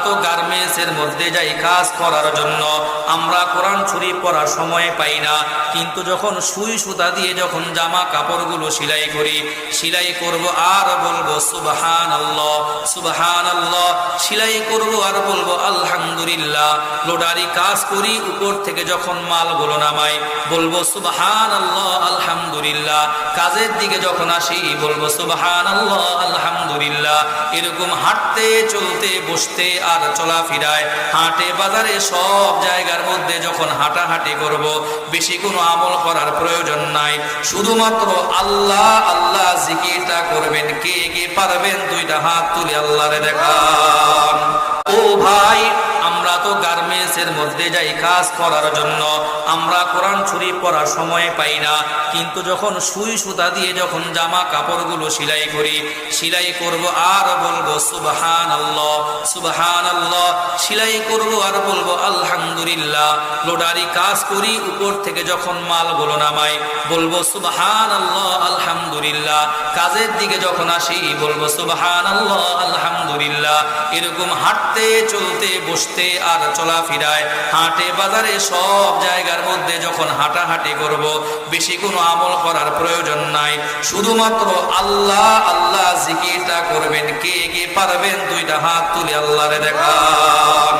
তো গার্মেন্টসের মধ্যে যাই কাজ করার জন্য, আমরা কোরআন শরীফ পড়ার সময় পাই না, কিন্তু যখন সুই সুতা দিয়ে যখন জামা কাপড়গুলো সেলাই করি, সেলাই করব আর বলবো সুবহানাল্লাহ সুবহানাল্লাহ, সেলাই করব আর বলবো আলহামদুলিল্লাহ। লোডারি কাজ করি, উপর থেকে যখন মালগুলো নামাই বলবো সুবহানাল্লাহ আলহামদুলিল্লাহ। কাজের দিকে যখন আসি বলবো সুবহানাল্লাহ আলহামদুলিল্লাহ। এরকম হাঁটতে চলতে বসতে আর চলাফেরায় হাটে বাজারে সব জায়গার মধ্যে যখন হাঁটাহাঁটি করব, বেশি কোনো আমল করার প্রয়োজন নাই, শুধুমাত্র আল্লাহ আল্লাহ জিকিরটা করবেন। কে কে পারবেন দুইটা হাত তুলে আল্লাহরে দেখান। ও ভাই, আমরা তো গার্মেন্টসের মধ্যে যাই কাজ করার জন্য, আমরা কোরআন শরীফ পড়ার সময় পাই না, কিন্তু যখন সুই সুতা দিয়ে যখন জামা কাপড়গুলো সেলাই করি, সেলাই করব আর বলবো সুবহানাল্লাহ সুবহানাল্লাহ, সেলাই করব আর বলবো আলহামদুলিল্লাহ। লোডারি কাজ করি, উপর থেকে যখন মালগুলো নামাই বলবো সুবহানাল্লাহ আলহামদুলিল্লাহ। কাজের দিকে যখন আসি বলবো সুবহানাল্লাহ আলহামদুলিল্লাহ। এরকম হাঁটতে চলতে বসতে আর চলাফেরায় হাটে বাজারে সব জায়গার মধ্যে যখন হাঁটাহাঁটি করব, বেশি কোনো আমল করার প্রয়োজন নাই, শুধুমাত্র আল্লাহ আল্লাহ জিকিরটা করবেন। কে কে পারবেন দুইটা হাত তুলে আল্লাহরে দেখান।